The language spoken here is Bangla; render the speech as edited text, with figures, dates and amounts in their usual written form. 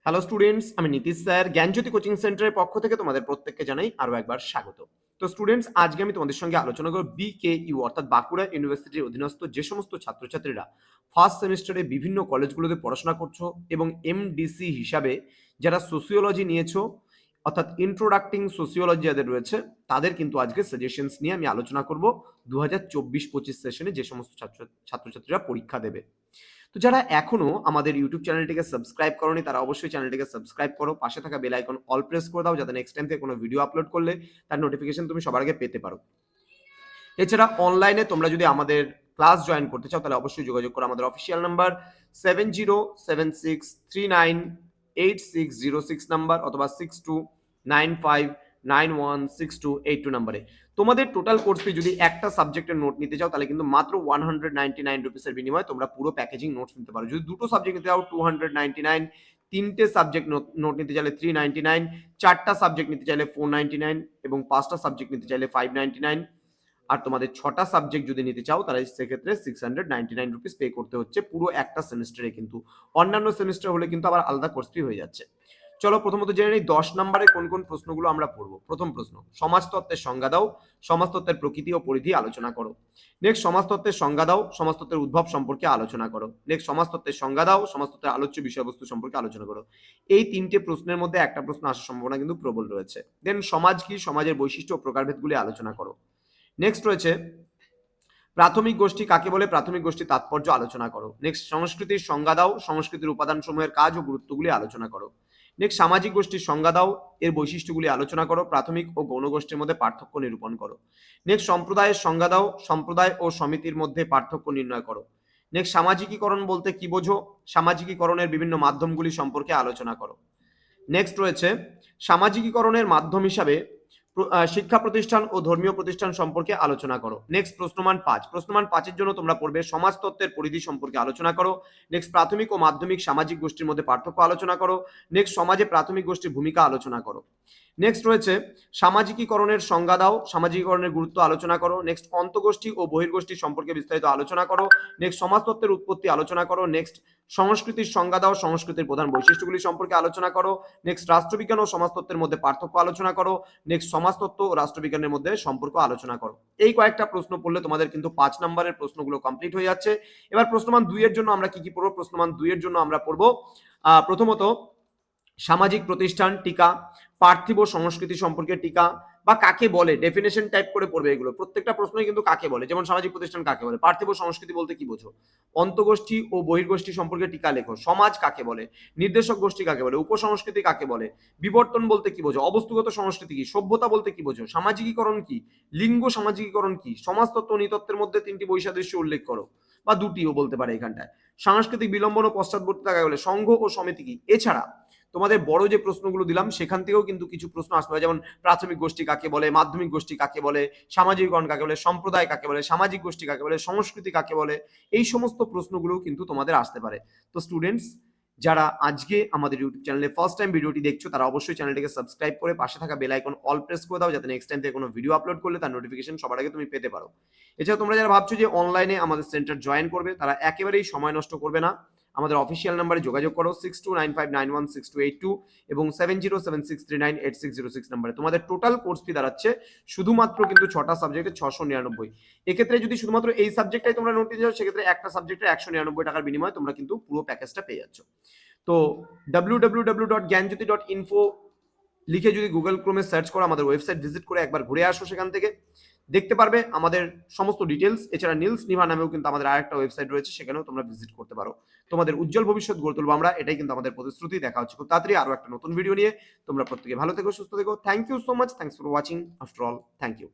হ্যালো স্টুডেন্টস, আমি নীতিশ স্যার জ্ঞানজ্যোতি কোচিং সেন্টারের পক্ষ থেকে তোমাদের প্রত্যেককে জানাই আরো একবার স্বাগত। তো স্টুডেন্টস, আজকে আমি তোমাদের সঙ্গে আলোচনা করব বিকেইউ অর্থাৎ বাঁকুড়া ইউনিভার্সিটির অধীনস্থ যে সমস্ত ছাত্রছাত্রীরা ফার্স্ট সেমিস্টারে বিভিন্ন কলেজগুলোতে পড়াশোনা করছো এবং এমডিসি হিসাবে যারা সোসিওলজি নিয়েছো অর্থাৎ ইন্ট্রোডাক্টিং সোসিওলজি যাদের রয়েছে তাদের কিন্তু আজকে সাজেশনস নিয়ে আমি আলোচনা করব 2024-25 সেশনে যে সমস্ত ছাত্রছাত্রীরা পরীক্ষা দেবে। তো যারা এখনো আমাদের ইউটিউব চ্যানেলটিকে সাবস্ক্রাইব করোনি তারা অবশ্যই চ্যানেলটিকে সাবস্ক্রাইব করো, পাশে থাকা বেল আইকন অল প্রেস করে দাও যাতে নেক্সট টাইম থেকে কোনো ভিডিও আপলোড করলে তার নোটিফিকেশন তুমি সবার আগে পেতে পারো। এছাড়া অনলাইনে তোমরা যদি আমাদের ক্লাস জয়েন করতে চাও তাহলে অবশ্যই যোগাযোগ করো আমাদের অফিসিয়াল নাম্বার 7076398606 নাম্বার অথবা 6295916282 নাম্বারে। তোমাদের টোটাল কোর্স ফি যদি একটা সাবজেক্টের নোট নিতে চাও তাহলে কিন্তু মাত্র 199 রুপিসের বিনিময়ে তোমরা পুরো প্যাকেজিং নোটস নিতে পারো। যদি দুটো সাবজেক্ট নিতে চাও 299, তিনটে সাবজেক্ট নোট নিতে চাইলে 399, চারটা সাবজেক্ট নিতে চাইলে 499 এবং পাঁচটা সাবজেক্ট নিতে চাইলে 599। আর তোমাদের 6টা সাবজেক্ট যদি নিতে চাও তাহলে সেক্ষেত্রে 699 রুপিস পে করতে হচ্ছে পুরো একটা সেমিস্টারে। কিন্তু অন্যান্য সেমিস্টার হলে কিন্তু আবার আলাদা কোর্স ফি হয়ে যাচ্ছে। চলো প্রথমত জেনে নিই 10 নম্বরে কোন কোন প্রশ্নগুলো আমরা পড়বো। প্রথম প্রশ্ন, সমাজতত্ত্বের সংজ্ঞা দাও, সমাজতত্ত্বের প্রকৃতি ও পরিধি আলোচনা করো। নেক্সট, সমাজতত্ত্বের সংজ্ঞা দাও, সমাজতত্ত্বের উদ্ভব সম্পর্কে আলোচনা করো। নেক্সট, সমাজতত্ত্বের সংজ্ঞা দাও, সমাজতত্ত্বের আলোচ্য বিষয়বস্তু সম্পর্কে আলোচনা করো। এই তিনটে প্রশ্নের মধ্যে একটা প্রশ্ন আসার সম্ভাবনা কিন্তু প্রবল রয়েছে। দেন সমাজ কি, সমাজের বৈশিষ্ট্য ও প্রকারভেদগুলি আলোচনা করো। নেক্সট রয়েছে প্রাথমিক গোষ্ঠী কাকে বলে, প্রাথমিক গোষ্ঠীর তাৎপর্য আলোচনা করো। নেক্সট, সংস্কৃতির সংজ্ঞা দাও, সংস্কৃতির উপাদানসমূহের কাজ ও গুরুত্বগুলি আলোচনা করো। নেক্সট, সামাজিক গোষ্ঠীর সংজ্ঞা দাও, এর বৈশিষ্ট্যগুলি আলোচনা করো, প্রাথমিক ও গৌণ গোষ্ঠীর মধ্যে পার্থক্য নিরূপণ করো। নেক্সট, সম্প্রদায়ের সংজ্ঞা দাও, সম্প্রদায় ও সমিতির মধ্যে পার্থক্য নির্ণয় করো। নেক্সট, সামাজিকীকরণ বলতে কি বোঝো, সামাজিকীকরণের বিভিন্ন মাধ্যমগুলি সম্পর্কে আলোচনা করো। নেক্সট রয়েছে সামাজিকীকরণের মাধ্যম হিসাবে শিক্ষা প্রতিষ্ঠান ও ধর্মীয় প্রতিষ্ঠান সম্পর্কে আলোচনা করো। নেক্সট, প্রশ্নমান 5, প্রশ্নমান 5-এর জন্য তোমরা পড়বে সমাজতত্ত্বের পরিধি সম্পর্কে আলোচনা করো। নেক্সট, প্রাথমিক ও মাধ্যমিক সামাজিক গোষ্ঠীর মধ্যে পার্থক্য আলোচনা করো। নেক্সট, সমাজে প্রাথমিক গোষ্ঠীর ভূমিকা আলোচনা করো। নেক্সট রয়েছে সামাজিকীকরণের সংজ্ঞা দাও, সামাজিকীকরণের গুরুত্ব আলোচনা করো। নেক্সট, অন্তঃগোষ্ঠী ও বহির্গোষ্ঠী সম্পর্কে বিস্তারিত আলোচনা করো। নেক্সট, সমাজতত্ত্বের উৎপত্তি আলোচনা করো। নেক্সট, সংস্কৃতির সংজ্ঞা দাও, সংস্কৃতির প্রধান বৈশিষ্ট্যগুলি সম্পর্কে আলোচনা করো। নেক্সট, রাষ্ট্রবিজ্ঞান ও সমাজতত্ত্বের মধ্যে পার্থক্য আলোচনা করো। নেক্সট, সমাজতত্ত্ব ও রাষ্ট্রবিজ্ঞানের মধ্যে সম্পর্ক আলোচনা করো। এই কয়েকটা প্রশ্ন পড়লে তোমাদের কিন্তু 5 নম্বরের প্রশ্নগুলো কমপ্লিট হয়ে যাচ্ছে। এবার প্রশ্নমান 2 এর জন্য আমরা কি কি পড়বো? প্রশ্নমান 2 এর জন্য আমরা পড়বো প্রথমত সামাজিক প্রতিষ্ঠান টিকা, পার্থিব সংস্কৃতি সম্পর্কে টিকা বা কাকে বলে ডেফিনেশন টাইপ করে পড়বে। এগুলো প্রত্যেকটা প্রশ্নই কিন্তু কাকে বলে, যেমন সামাজিক প্রতিষ্ঠান কাকে বলে, পার্থিব সংস্কৃতি বলতে কি বোঝো, অন্তঃগোষ্ঠী ও বহির্গোষ্ঠী সম্পর্কে টিকা লেখো, সমাজ কাকে বলে, নির্দেশক গোষ্ঠী কাকে বলে, উপসংস্কৃতি কাকে বলে, বিবর্তন বলতে কি বোঝো, অবস্তুগত সংস্কৃতি কি, সভ্যতা বলতে কি বোঝো, সামাজিকীকরণ কি, লিঙ্গ সামাজিকীকরণ কি, সমাজতত্ত্ব ও নৃতত্ত্বের মধ্যে 3টি বৈসাদৃশ্য উল্লেখ করো বা 2টিও বলতে পারে এখানটায়, সাংস্কৃতিক বিলম্বন ও পশ্চাৎবর্তীতা কাকে বলে, সংঘ ও সমিতি কি। এছাড়া তোমাদের বড় যে প্রশ্নগুলো দিলাম সেখান থেকেও কিন্তু কিছু প্রশ্ন আসতে পারে, যেমন প্রাথমিক গোষ্ঠী কাকে বলে, মাধ্যমিক গোষ্ঠী কাকে বলে, সামাজিকরণ কাকে বলে, সম্প্রদায় কাকে বলে, সামাজিক গোষ্ঠী কাকে বলে, সংস্কৃতি কাকে বলে, এই সমস্ত প্রশ্নগুলো কিন্তু তোমাদের আসতে পারে। তো স্টুডেন্টস, যারা আজকে আমাদের ইউটিউব চ্যানেলে ফার্স্ট টাইম ভিডিওটি দেখছো তারা অবশ্যই চ্যানেলটিকে সাবস্ক্রাইব করে পাশে থাকা বেল আইকন অল প্রেস করে দাও যাতে নেক্সট টাইম থেকে কোনো ভিডিও আপলোড করলে তার নোটিফিকেশন সবার আগে তুমি পেতে পারো। এছাড়া তোমরা যারা ভাবছো যে অনলাইনে আমাদের সেন্টার জয়েন করবে তারা একেবারেই সময় নষ্ট করবে না, আমাদের অফিসিয়াল নাম্বারে যোগাযোগ করো 6295916282 এবং 7076398606 নাম্বারে। তোমাদের টোটাল কোর্স ফি দাঁড়াচ্ছে শুধুমাত্র কিন্তু 6টা সাবজেক্টে 699। এক্ষেত্রে যদি শুধুমাত্র এই সাবজেক্টটাই তোমরা নোট নিতে চাও সেক্ষেত্রে একটা সাবজেক্টে 199 টাকার বিনিময়ে তোমরা কিন্তু পুরো প্যাকেজটা পেয়ে যাচ্ছ। তো www.gyanjyoti.info লিখে যদি গুগল ক্রোমে সার্চ করো, আমাদের ওয়েবসাইট ভিজিট করে একবার ঘুরে আসো, সেখান থেকে দেখতে পারবে আমাদের সমস্ত ডিটেলস। এছাড়া নীলস নিভা নামেও কিন্তু আমাদের আরেকটা ওয়েবসাইট রয়েছে, সেখানেও তোমরা ভিজিট করতে পারো। তোমাদের উজ্জ্বল ভবিষ্যৎ গড়ে তুলবো আমরা, এটাই কিন্তু আমাদের প্রতিশ্রুতি। দেখা হচ্ছে খুব তাড়াতাড়ি আরো একটা নতুন ভিডিও নিয়ে। তোমরা প্রত্যেকে ভালো থেকো, সুস্থ থেকো। Thank you so much, thanks for watching. After all, thank you.